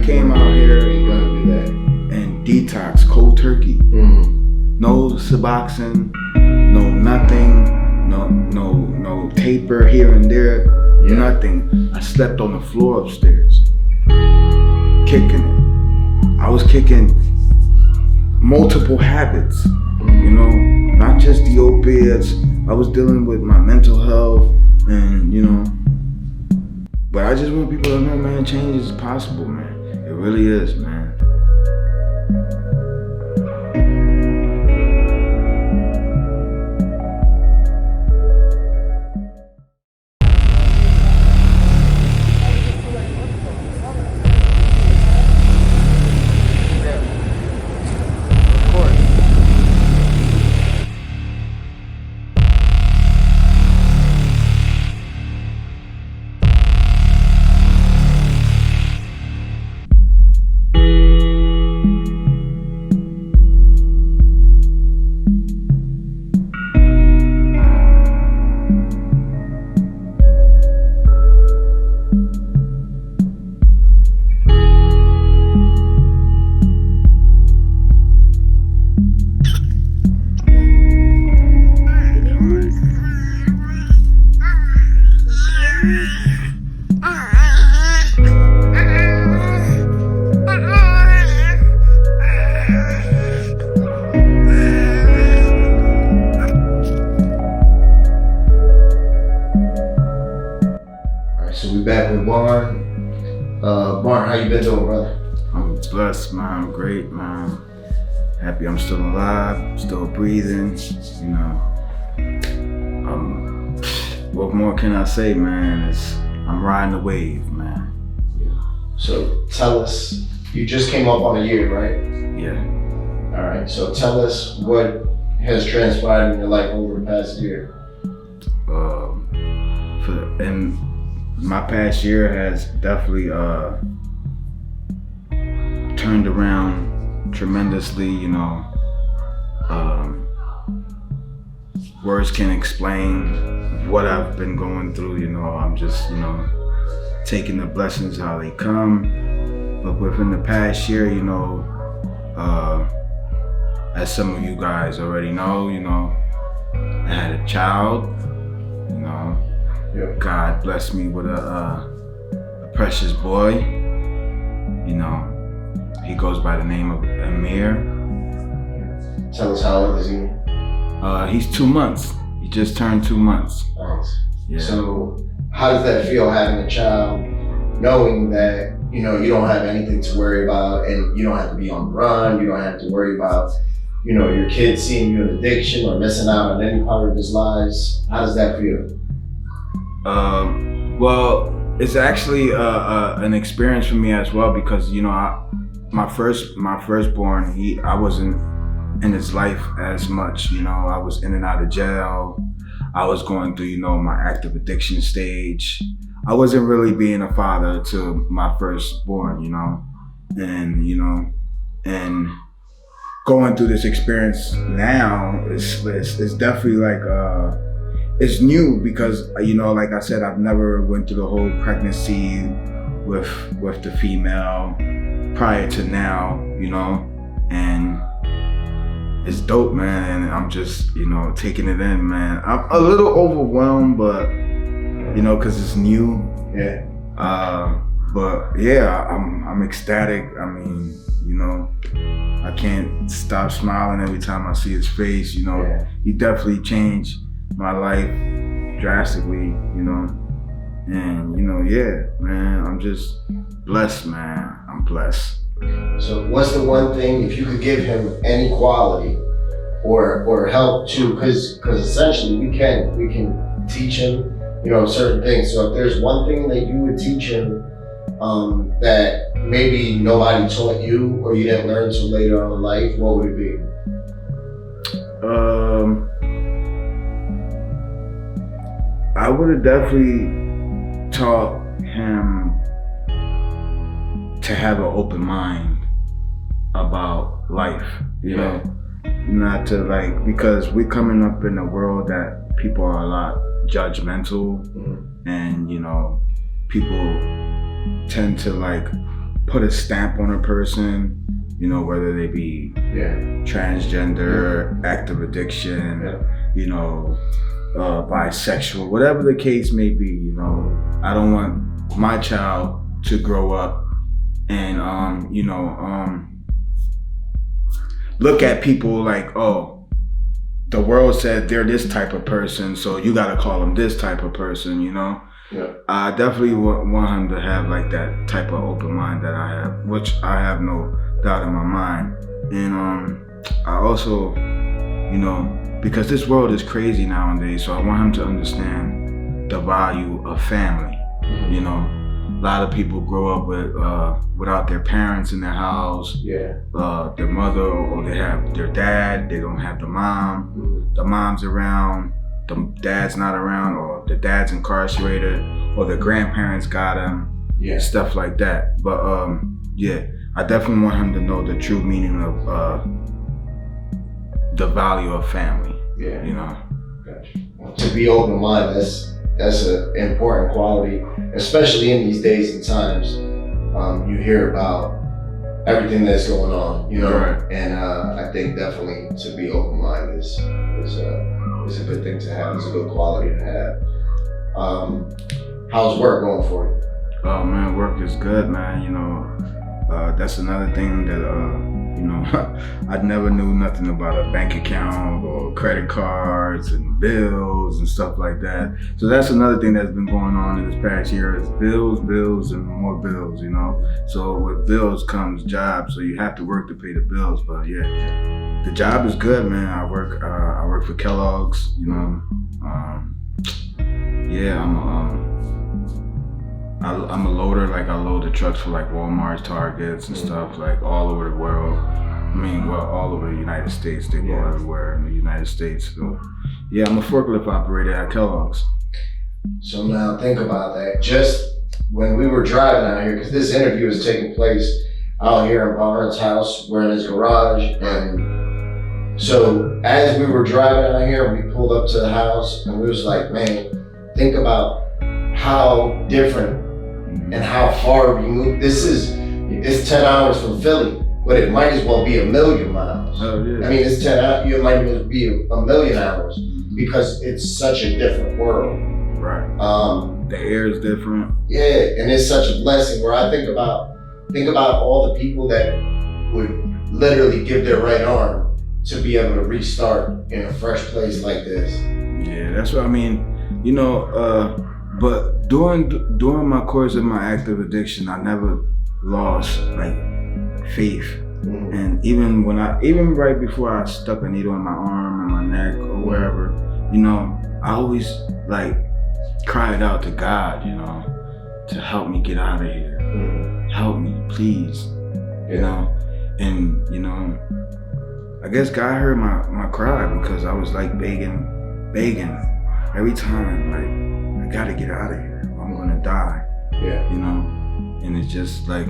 came out here You gotta do that. and detox, cold turkey. No Suboxone, no nothing, no taper here and there, nothing. I slept on the floor upstairs, kicking it. I was kicking multiple habits, you know, not just the opiates. I was dealing with my mental health and, you know, but I just want people to know, man, change is possible, man. It really is, man. So we back with Barn. Barn, how you been doing, brother? I'm blessed, man. I'm great, man. Happy I'm still alive, still breathing, you know. What more can I say, man? I'm riding the wave, man. So tell us, you just came up on a year, right? Yeah. All right, so tell us what has transpired in your life over the past year. And my past year has definitely turned around tremendously, you know. Words can't explain what I've been going through, you know. I'm just, you know, taking the blessings how they come. But within the past year, you know, as some of you guys already know, you know, I had a child, you know. Yep. God blessed me with a precious boy, you know. He goes by the name of Amir. Tell us, how old is he? He's 2 months. He just turned 2 months. Nice. Yeah. So how does that feel, having a child, knowing that, you know, you don't have anything to worry about and you don't have to be on the run, you don't have to worry about, you know, your kid seeing you in addiction or missing out on any part of his lives? How does that feel? Well, it's actually an experience for me as well, because, you know, my firstborn, I wasn't in his life as much, you know. I was in and out of jail. I was going through, you know, my active addiction stage. I wasn't really being a father to my firstborn, you know, and, you know, and going through this experience now is definitely like, it's new because, you know, like I said, I've never went through the whole pregnancy with the female prior to now, you know, and it's dope, man. And I'm just, you know, taking it in, man. I'm a little overwhelmed, but, you know, cause it's new. Yeah. But yeah, I'm ecstatic. I mean, you know, I can't stop smiling every time I see his face, you know. Yeah. He definitely changed my life drastically, you know. And, you know, yeah, man, I'm just blessed, man. I'm blessed. So what's the one thing, if you could give him any quality or help too, because essentially we can teach him, you know, certain things. So if there's one thing that you would teach him that maybe nobody taught you or you didn't learn until later on in life, what would it be? I would have definitely taught him to have an open mind about life, you know, not to like, because we're coming up in a world that people are a lot judgmental, and, you know, people tend to like put a stamp on a person, you know, whether they be transgender, active addiction, you know, bisexual, whatever the case may be, you know. I don't want my child to grow up and, you know, look at people like, oh, the world said they're this type of person, so you gotta call them this type of person, you know? Yeah. I definitely want him to have like that type of open mind that I have, which I have no doubt in my mind. And I also, you know, because this world is crazy nowadays, so I want him to understand the value of family. You know, a lot of people grow up with without their parents in their house, their mother, or they have their dad, they don't have the mom. The mom's around, the dad's not around, or the dad's incarcerated, or the grandparents got him, stuff like that. But I definitely want him to know the true meaning of the value of family. You know. To be open-minded, that's an important quality, especially in these days and times. You hear about everything that's going on, you know, and I think definitely to be open-minded is a good thing to have. It's a good quality to have. How's work going for you? Oh man, work is good, man. You know, that's another thing that you know, I never knew nothing about a bank account or credit cards and bills and stuff like that. So that's another thing that's been going on in this past year is bills, and more bills, you know. So with bills comes jobs, so you have to work to pay the bills. But yeah, the job is good, man. I work for Kellogg's, you know. I'm a loader. Like I load the trucks for like Walmart, Targets, and stuff like all over the world. I mean, well, all over the United States. They go everywhere in the United States. So yeah, I'm a forklift operator at Kellogg's. So now think about that. Just when we were driving out here, because this interview is taking place out here in Barnes' house, we're in his garage, and so as we were driving out here, we pulled up to the house, and we was like, man, think about how different and how far we moved. It's 10 hours from Philly, but it might as well be 1,000,000 miles. Oh, yeah. I mean, it's 10 hours, it might as well be 1,000,000 hours because it's such a different world. Right. The air is different. Yeah, and it's such a blessing where I think about all the people that would literally give their right arm to be able to restart in a fresh place like this. Yeah, that's what I mean. You know, but during my course of my active addiction, I never lost like faith. And even right before I stuck a needle in my arm and my neck or wherever, you know, I always like cried out to God, you know, to help me get out of here. Help me, please. You know, and you know, I guess God heard my cry because I was like begging every time, like, I gotta get out of here. I'm gonna die. Yeah. You know? And it's just like,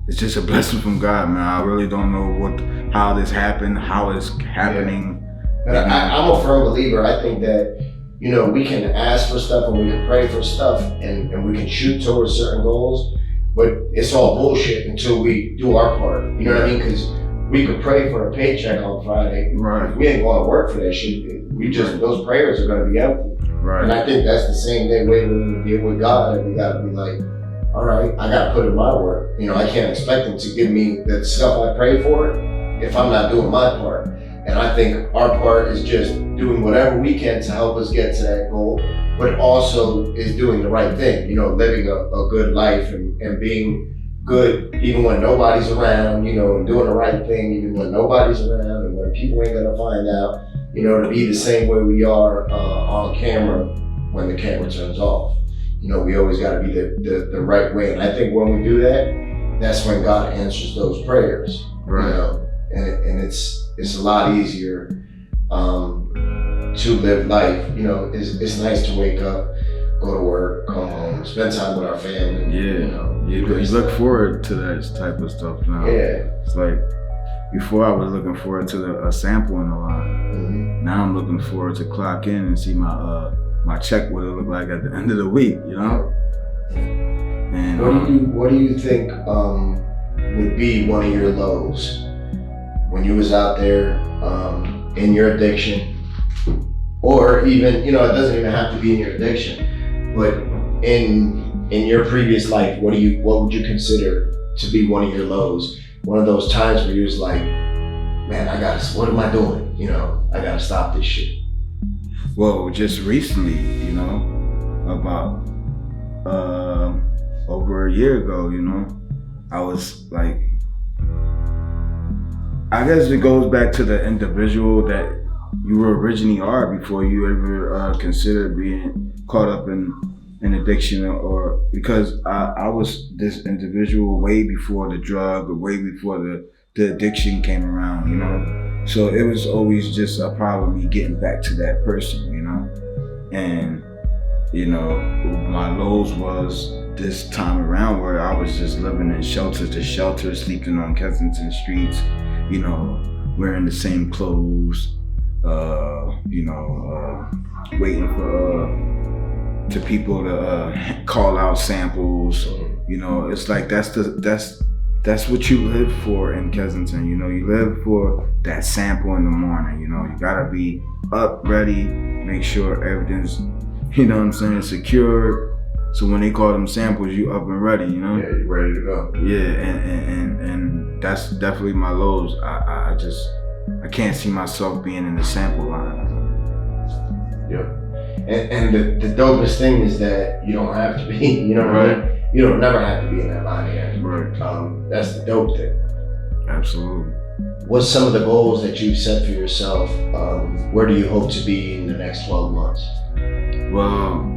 it's just a blessing from God, man. I really don't know how this happened, how it's happening. Yeah. I'm a firm believer. I think that, you know, we can ask for stuff and we can pray for stuff and we can shoot towards certain goals, but it's all bullshit until we do our part. You know what I mean? Because we could pray for a paycheck on Friday. Right. If we ain't going to work for that shit, those prayers are going to be empty. Right. And I think that's the same way when we deal with God, and we got to be like, all right, I got to put in my work. You know, I can't expect him to give me the stuff I pray for if I'm not doing my part. And I think our part is just doing whatever we can to help us get to that goal, but also is doing the right thing, you know, living a good life and being good even when nobody's around, you know, and doing the right thing even when nobody's around and when people ain't gonna find out, you know, to be the same way we are on camera when the camera turns off. You know, we always gotta be the right way. And I think when we do that, that's when God answers those prayers. Right. You know, and it's a lot easier to live life. You know, it's nice to wake up, go to work, come home, spend time with our family. Yeah, you know, you look forward to that type of stuff now. Yeah, it's like before I was looking forward to a sample in the line. Mm-hmm. Now I'm looking forward to clock in and see my check what it look like at the end of the week. You know, And what do you think would be one of your lows when you was out there in your addiction, or even, you know, it doesn't even have to be in your addiction, but in your previous life, what would you consider to be one of your lows? One of those times where you was like, man, what am I doing? You know, I gotta stop this shit. Well, just recently, you know, about over a year ago, you know, I was like, I guess it goes back to the individual that you originally are before you ever consider being caught up in an addiction, or because I was this individual way before the drug, or way before the addiction came around, you know. So it was always just a problem me getting back to that person, you know. And you know, my lows was this time around where I was just living in shelter to shelter, sleeping on Kensington streets, you know, wearing the same clothes, you know, waiting for to people to call out samples. You know, it's like that's what you live for in Kensington. You know, you live for that sample in the morning. You know, you gotta be up, ready, make sure everything's, you know what I'm saying, secured. So when they call them samples, you up and ready, you know? Yeah, you're ready to go. Yeah, and that's definitely my lows. I can't see myself being in the sample line. Yeah. And the dopest thing is that you don't have to be, you know what I mean? You don't never have to be in that line again. Right. That's the dope thing. Absolutely. What's some of the goals that you've set for yourself? Where do you hope to be in the next 12 months? Well,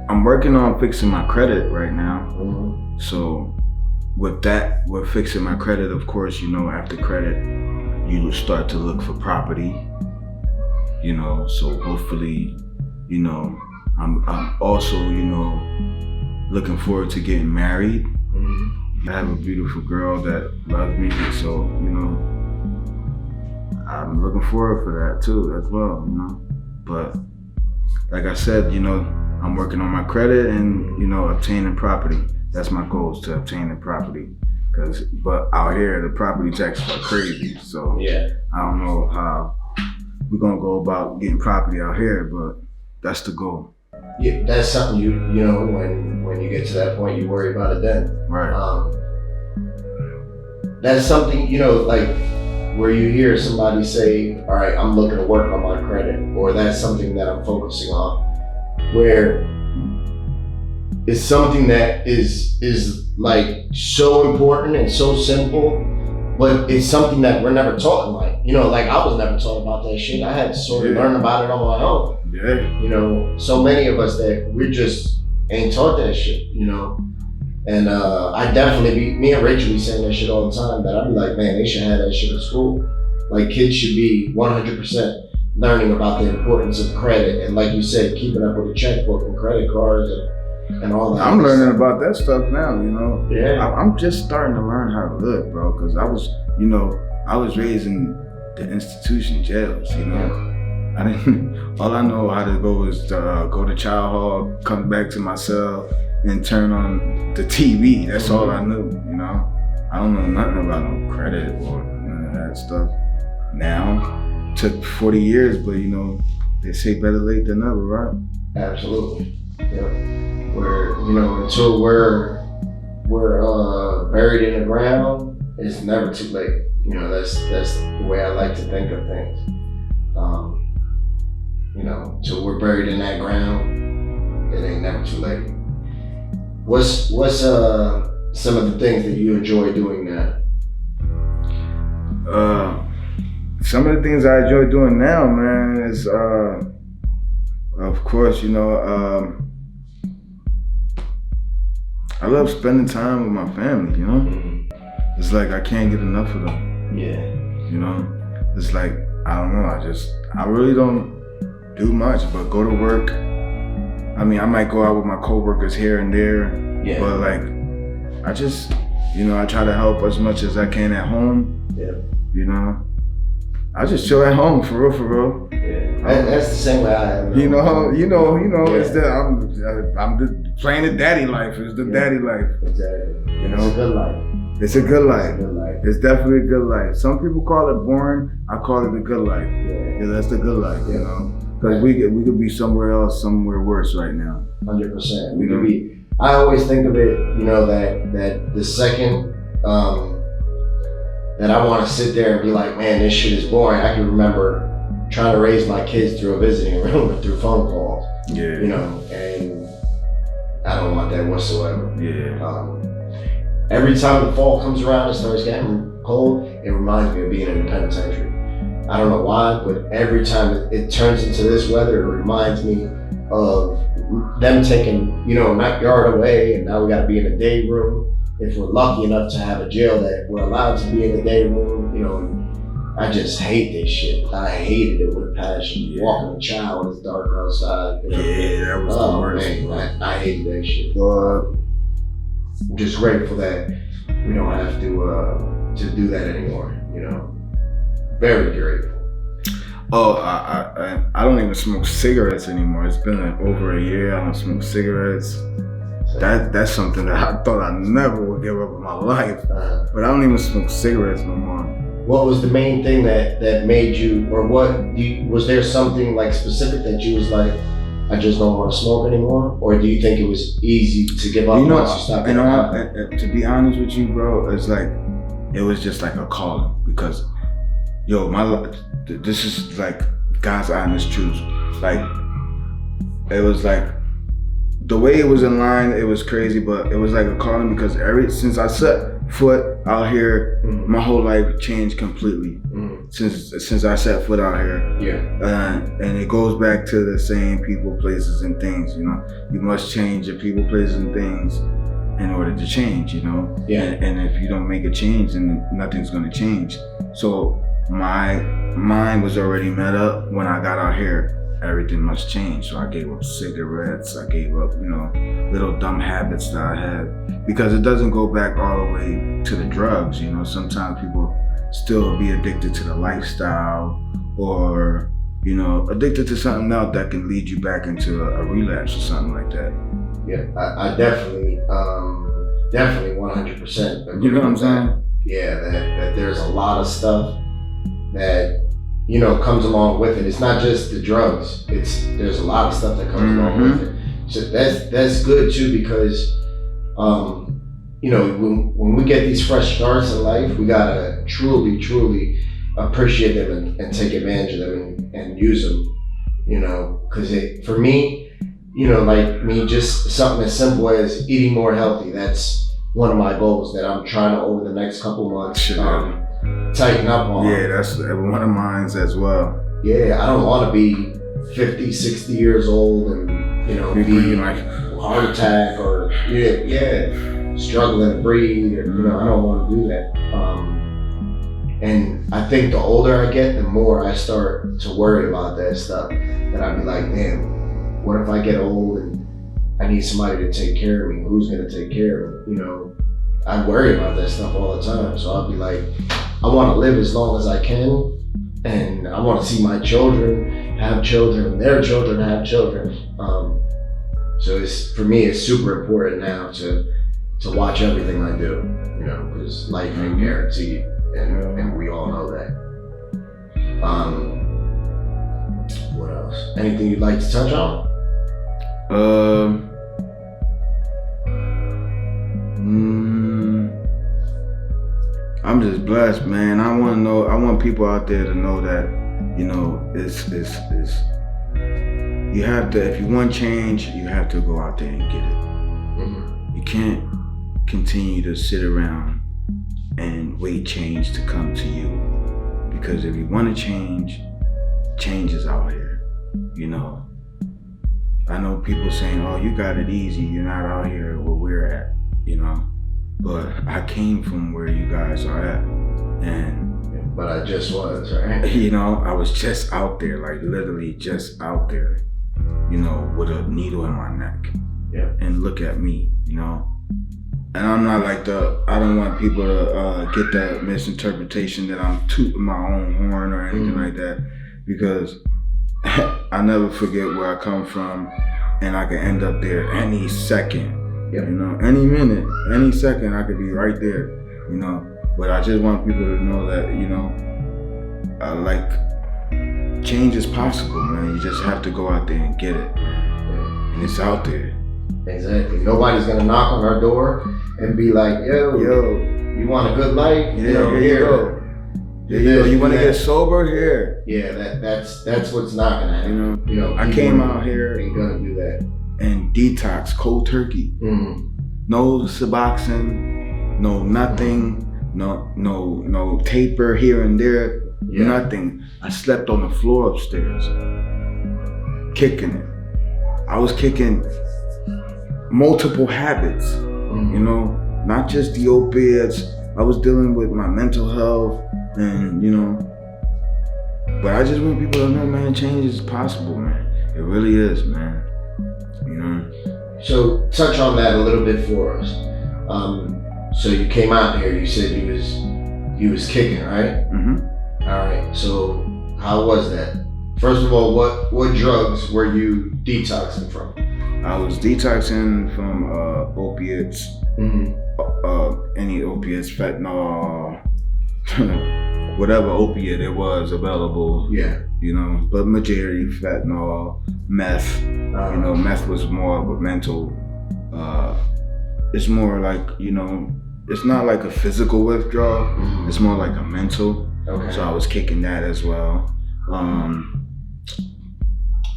I'm working on fixing my credit right now. Mm-hmm. So with fixing my credit, of course, you know, after credit, you start to look for property, you know, so hopefully, you know, I'm also, you know, looking forward to getting married. Mm-hmm. I have a beautiful girl that loves me, so, you know, I'm looking forward for that too as well, you know. But like I said, you know, I'm working on my credit and, you know, obtaining property. That's my goal, is to obtain the property. But out here, the property taxes are crazy. So yeah, I don't know how we're gonna go about getting property out here, but that's the goal. Yeah, that's something you know, when you get to that point, you worry about it then. Right. That's something, you know, like where you hear somebody say, all right, I'm looking to work on my credit, or that's something that I'm focusing on, where it's something that is like so important and so simple, but it's something that we're never taught in life. You know, like I was never taught about that shit. I had to sort of learn about it on my own. Yeah. You know, so many of us that we just ain't taught that shit, you know. And I definitely me and Rachel be saying that shit all the time, that I'd be like, man, they should have that shit in school. Like kids should be 100% learning about the importance of credit, and like you said, keeping up with a checkbook and credit cards and all that. I'm learning about that stuff now, you know. Yeah. I'm just starting to learn how to live, bro, because I was raised in the institution jails, you know. All I know how to go is to go to child hall, come back to my cell, and turn on the TV. That's all I knew, you know. I don't know nothing about no credit or none of that stuff. Now, took 40 years, but you know, they say better late than never, right? Absolutely. Yeah. Where, you know, until we're buried in the ground, it's never too late. You know, that's the way I like to think of things. You know, till we're buried in that ground, it ain't never too late. What's some of the things that you enjoy doing now? Some of the things I enjoy doing now, man, is of course, you know, I love spending time with my family, you know? Mm-hmm. It's like I can't get enough of them. Yeah. You know? It's like, I don't know, I really don't do much but go to work. I mean, I might go out with my coworkers here and there, yeah. But like, I just, you know, I try to help as much as I can at home. Yeah. You know? I just chill at home, for real. Yeah, that's the same way I am. You know, Yeah. it's the I'm playing the daddy life. It's the daddy life. Exactly. You know, It's a good life. it's a good life. It's a good life. It's definitely a good life. Some people call it boring. I call it a good life. Yeah. Yeah, that's the good life. You know, because we could be somewhere else, somewhere worse right now. 100%. We could be. I always think of it, you know, that the second that I want to sit there and be like, man, this shit is boring. I can remember trying to raise my kids through a visiting room through phone calls. Yeah. You know, and I don't want that whatsoever. Yeah. Every time the fall comes around and starts getting cold, it reminds me of being in the penitentiary. I don't know why, but every time it turns into this weather, it reminds me of them taking, you know, a backyard away, and now we got to be in a day room. If we're lucky enough to have a jail that we're allowed to be in the day room, you know, I just hate this shit. I hated it with a passion. Yeah. Walking a child when it's dark outside. You know? Yeah, that was the worst. Man, I hated that shit. I'm just grateful that we don't have to do that anymore. You know, very grateful. Oh, I don't even smoke cigarettes anymore. It's been over a year. I don't smoke cigarettes. That's something that I thought I never would give up in my life. But I don't even smoke cigarettes no more. What was the main thing that made you, or was there something like specific that you was like, I just don't want to smoke anymore? Or do you think it was easy to give up once you stopped? To be honest with you, bro, it's like, it was just like a calling, because yo, this is like God's honest truth. Like, it was like, the way it was in line, it was crazy, but it was like a calling, because since I set foot out here, my whole life changed completely. Since I set foot out here. Yeah. And it goes back to the same people, places, and things, you know. You must change your people, places, and things in order to change, you know. Yeah. And if you don't make a change, then nothing's gonna change. So my mind was already met up when I got out here. Everything must change. So I gave up cigarettes. I gave up, you know, little dumb habits that I had, because it doesn't go back all the way to the drugs. You know, sometimes people still be addicted to the lifestyle, or, you know, addicted to something else that can lead you back into a relapse or something like that. Yeah, I definitely 100%. You know what I'm saying? Yeah, that there's a lot of stuff that, you know, comes along with it. It's not just the drugs. There's a lot of stuff that comes along with it. So that's good too, because you know, when we get these fresh starts in life, we gotta truly appreciate them and take advantage of them and use them. You know, because for me, you know, like me, just something as simple as eating more healthy. That's one of my goals that I'm trying to, over the next couple months, tighten up on. Yeah, that's one of mine as well. Yeah, I don't want to be 50, 60 years old and, you know, be like heart attack or struggling to breathe, or, you know, I don't want to do that. And I think the older I get, the more I start to worry about that stuff. That I'd be like, damn, what if I get old and I need somebody to take care of me? Who's gonna take care of me? You know, I worry about that stuff all the time. So I'll be like, I want to live as long as I can, and I want to see my children have children, and their children have children. So for me, it's super important now to watch everything I do, you know, because life ain't guaranteed, and we all know that. What else? Anything you'd like to touch on? I'm just blessed, man. I want people out there to know that, you know, you have to, if you want change, you have to go out there and get it. You can't continue to sit around and wait change to come to you, because if you want to change, change is out here, you know. I know people saying, oh, you got it easy, you're not out here where we're at, you know. But I came from where you guys are at, and but I just was, right? You know, I was just out there, like literally just out there, you know, with a needle in my neck. Yeah. And look at me, you know. And I'm not like I don't want people to get the misinterpretation that I'm tooting my own horn or anything like that, because I never forget where I come from, and I can end up there any second, you know, any minute, any second I could be right there, you know. But I just want people to know that, you know, like, change is possible, man. You just have to go out there and get it, and it's out there. Exactly. Nobody's gonna knock on our door and be like, yo, you want a good life? Yeah, here you go. There you go. You want to get sober? Here. Yeah, that's what's not gonna happen. You know, I came out here ain't gonna do that. And detox, cold turkey. No Suboxone, no nothing, no taper here and there, nothing. I slept on the floor upstairs, kicking it. I was kicking multiple habits, you know, not just the opiates. I was dealing with my mental health, and you know, but I just want people to know, man, change is possible, man. It really is, man. You know. So touch on that a little bit for us. So you came out here. You said you was kicking, right? All right. So how was that? First of all, what drugs were you detoxing from? I was detoxing from opiates, any opiates, fentanyl, whatever opiate it was available. Yeah. You know, but majority fentanyl, meth. You know, meth was more of a mental. It's more like, you know, it's not like a physical withdrawal. It's more like a mental. Okay. So I was kicking that as well.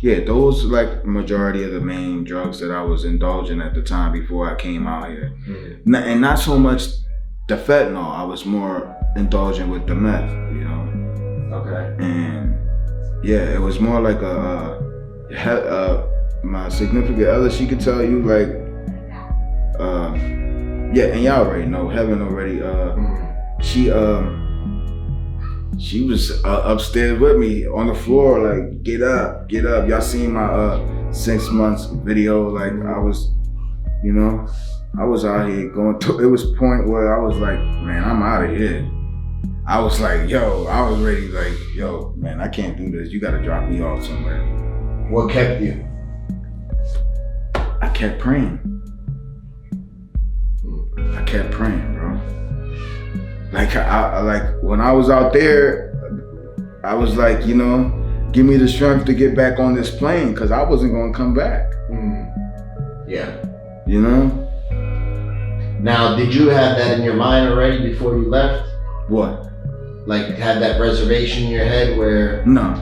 Yeah, those like majority of the main drugs that I was indulging at the time before I came out here. And not so much the fentanyl, I was more indulging with the meth, you know. Okay. And yeah, it was more like my significant other, she could tell you like, yeah, and y'all already know, Heaven already, she was upstairs with me on the floor, like, get up. Y'all seen my 6 months video, like I was, you know, I was out here going through, it was a point where I was like, man, I'm out of here. I was like, yo, I was ready, like, yo, man, I can't do this. You gotta drop me off somewhere. What kept you? I kept praying. I kept praying, bro. Like, I like when I was out there, I was like, you know, give me the strength to get back on this plane, because I wasn't gonna come back. Yeah. You know? Now, did you have that in your mind already before you left? What? Like, had that reservation in your head where? No.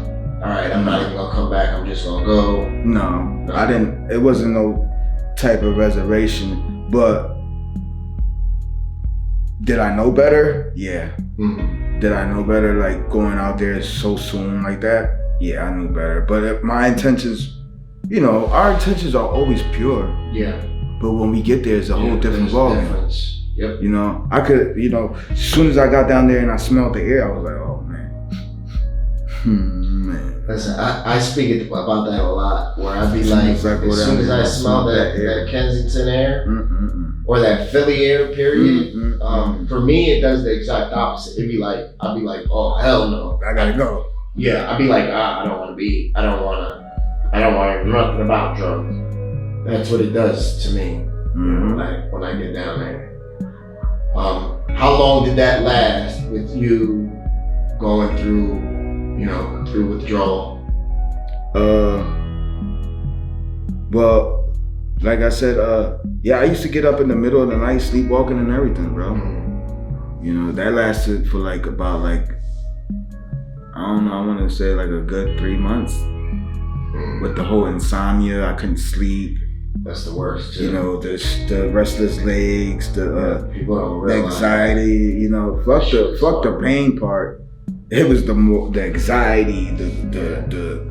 All right, I'm not even gonna come back, I'm just gonna go. No, I didn't, it wasn't no type of reservation, but did I know better? Yeah. Did I know better, like going out there so soon like that? Yeah, I knew better. But my intentions, you know, our intentions are always pure. Yeah. But when we get there, it's a whole different ballgame. Yep. You know, I could, you know, as soon as I got down there and I smelled the air, I was like, oh man. Man. Listen, I speak about that a lot, where I be like, as soon as I smell that Kensington air, or that Philly air, period, for me, it does the exact opposite. I'll be like, oh, hell no. I gotta go. Yeah, I'd be like, I don't want to nothing about drugs. That's what it does to me, when I get down there. How long did that last with you going through, you know, through withdrawal? Well, like I said, yeah, I used to get up in the middle of the night, sleepwalking and everything, bro. You know, that lasted for like about like, I don't know, I want to say like a good 3 months. With the whole insomnia, I couldn't sleep. That's the worst, too. You know, the restless legs, the anxiety, you know, fuck the pain part. It was the anxiety, the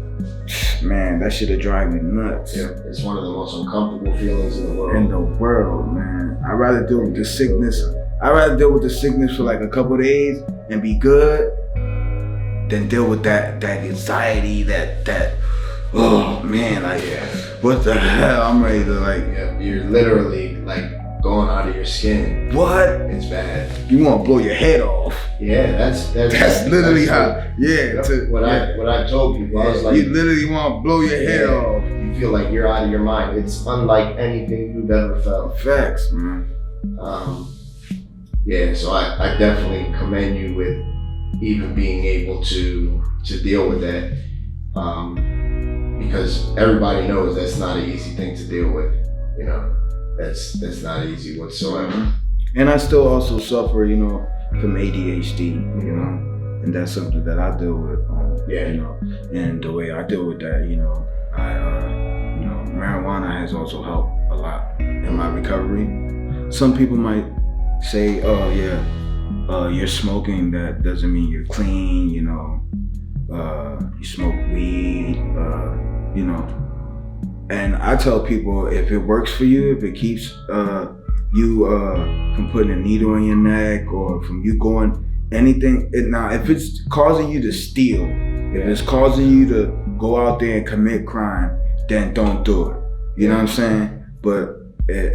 man, that shit would drive me nuts. Yeah, it's one of the most uncomfortable feelings in the world. Man. I'd rather deal with the sickness. I'd rather deal with the sickness for like a couple of days and be good than deal with that anxiety, that oh man, like what the hell? I'm ready to like. Yeah, you're literally like going out of your skin. What? It's bad. You want to blow your head off. Yeah, that's literally how. Yeah. What I told people, I was like, you literally want to blow your head off. You feel like you're out of your mind. It's unlike anything you've ever felt. Facts, man. Yeah, so I definitely commend you with even being able to deal with that, because everybody knows that's not an easy thing to deal with. You know, that's not easy whatsoever. And I still also suffer, you know, from ADHD, you know, and that's something that I deal with. You know, and the way I deal with that, you know, you know, marijuana has also helped a lot in my recovery. Some people might say, oh yeah, you're smoking, that doesn't mean you're clean, you know, you smoke weed, you know. And I tell people, if it works for you, if it keeps you from putting a needle in your neck or from you going anything, now if it's causing you to steal, if it's causing you to go out there and commit crime, then don't do it. You know what I'm saying? But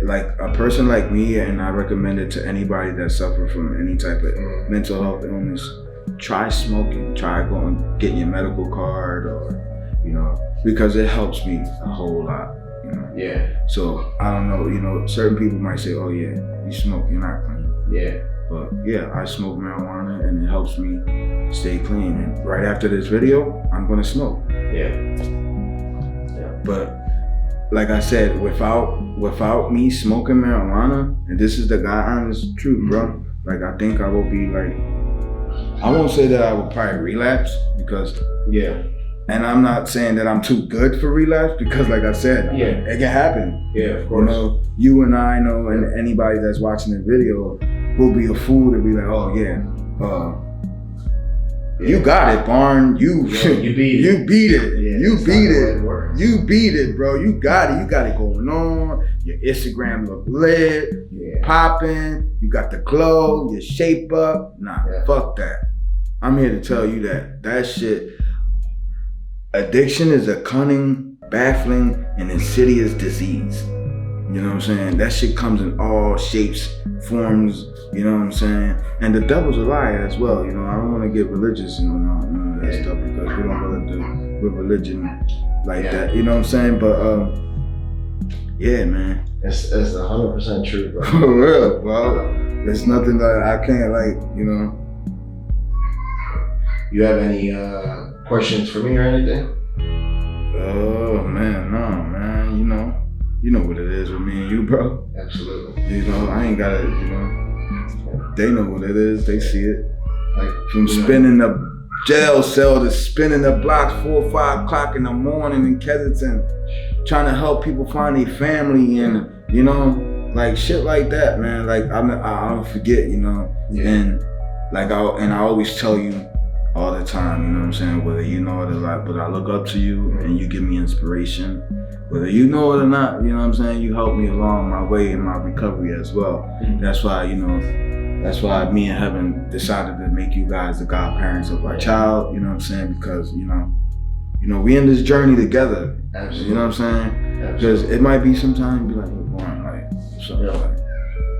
like a person like me, and I recommend it to anybody that suffers from any type of mental health illness, try smoking, try going getting your medical card, or, you know, because it helps me a whole lot, you know. Yeah. So I don't know, you know, certain people might say, oh yeah, you smoke, you're not clean. Yeah. But yeah, I smoke marijuana and it helps me stay clean. And right after this video, I'm gonna smoke. Yeah. But like I said, without me smoking marijuana, and this is the God honest truth, bro. Like I think I will be like, I won't say that I will probably relapse, because and I'm not saying that I'm too good for relapse, because like I said, it can happen. Yeah, of course. You know, you and I know, and anybody that's watching the video will be a fool to be like, oh yeah, you got it, Barn. You beat it. You beat it. Yeah, you beat it. You beat it, bro. You got it. You got it going on. Your Instagram look lit. You popping. You got the glow. Your shape up. Nah, fuck that. I'm here to tell you that shit. Addiction is a cunning, baffling, and insidious disease. You know what I'm saying? That shit comes in all shapes, forms, you know what I'm saying? And the devil's a liar as well, you know. I don't want to get religious and none of that stuff, because we don't really do with religion like that, you know what I'm saying? But yeah, man. It's 100% true, bro. For real, bro. There's nothing that I can't, like, you know. You have any questions for me or anything? Oh man, no, man. You know what it is with me and you, bro. Absolutely. You know, I ain't gotta, you know. They know what it is. They see it. Like from spinning the jail cell to spinning the blocks 4 or 5 o'clock in the morning in Kensington, trying to help people find their family, and you know, like shit like that, man. Like I don't forget, you know. And like I always tell you all the time, you know what I'm saying? Whether you know it or not, but I look up to you and you give me inspiration. Whether you know it or not, you know what I'm saying? You help me along my way in my recovery as well. That's why, you know, that's why me and Heaven decided to make you guys the godparents of our child, you know what I'm saying? Because, you know, we in this journey together. Absolutely. You know what I'm saying? Because it might be sometimes be like, you're born, like, something like,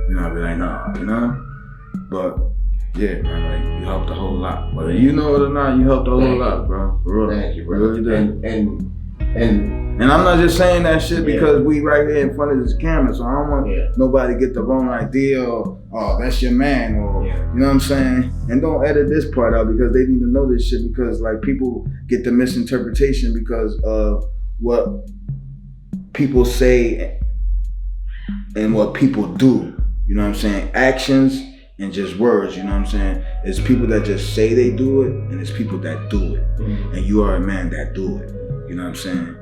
you know, I'll be like, nah, you know? But yeah, man, like, you helped a whole lot. Whether you know it or not, you helped a whole lot, bro. For real. Thank you, bro. Really did. And I'm not just saying that shit because we right here in front of this camera, so I don't want nobody to get the wrong idea, or, oh, that's your man, or, you know what I'm saying? And don't edit this part out, because they need to know this shit, because like people get the misinterpretation because of what people say and what people do. You know what I'm saying? Actions and just words, you know what I'm saying? It's people that just say they do it, and it's people that do it. And you are a man that do it, you know what I'm saying?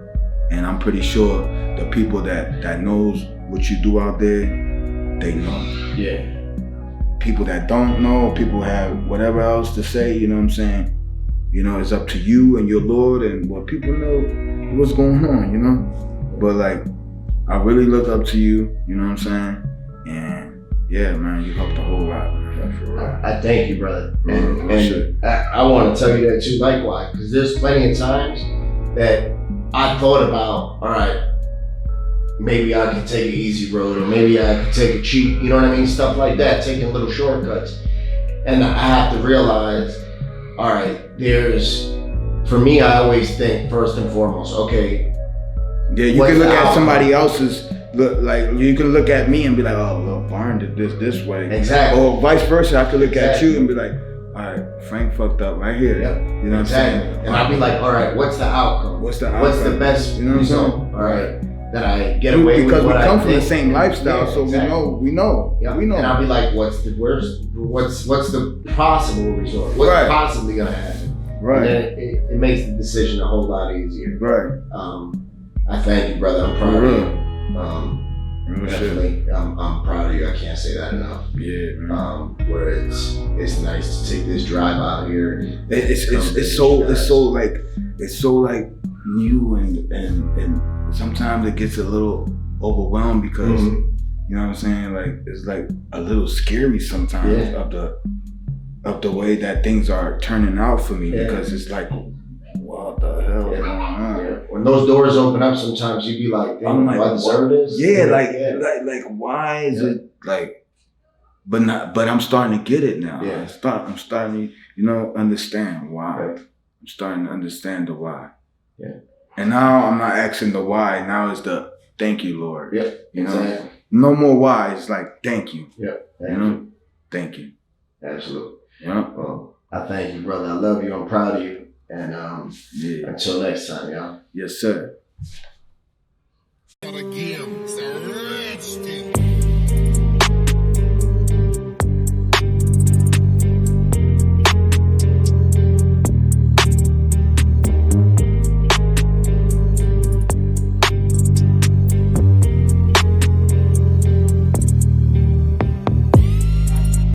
And I'm pretty sure the people that knows what you do out there, they know. Yeah. People that don't know, people have whatever else to say, you know what I'm saying? You know, it's up to you and your Lord and what people know what's going on, you know? But like, I really look up to you, you know what I'm saying? And yeah, man, you helped a whole lot, man, for real. I thank you, brother. And I want to tell you that too, likewise, because there's plenty of times that I thought about, all right, maybe I could take an easy road, or maybe I could take a cheap, you know what I mean? Stuff like that, taking little shortcuts. And I have to realize, all right, for me, I always think first and foremost, okay. Yeah, you can look at somebody else's, like you can look at me and be like, oh, well, Barn did this way. Exactly. Or vice versa, I could look at you and be like, all right, Frank fucked up right here. Yep. You know what I'm saying? And I'll be like, all right, what's the outcome? What's the best result? All right, that I get away with what I think. Because we come from the same lifestyle, so we know. Yep. We know. And I'll be like, what's the possible result? What's possibly gonna happen? Right. And then it makes the decision a whole lot easier. Right. I thank you, brother. I'm proud of you. Definitely, I'm proud of you. I can't say that enough. Yeah, man. Where it's nice to take this drive out here. It's so like new and sometimes it gets a little overwhelmed because you know what I'm saying. Like it's like a little scary sometimes of the way that things are turning out for me because it's like, what the hell is going on? Yeah. When those doors open up, sometimes you be like, I'm like, do I deserve this? Yeah, like why is it like? But I'm starting to get it now. Yeah. I'm starting to, understand why. Yeah. I'm starting to understand the why. Yeah. And now I'm not asking the why. Now it's the thank you, Lord. Yeah. You know, no more why. It's like thank you. Yeah. Thank you. Absolutely. Yeah. Well, I thank you, brother. I love you. I'm proud of you. And until next time, y'all. Yes, sir. Again,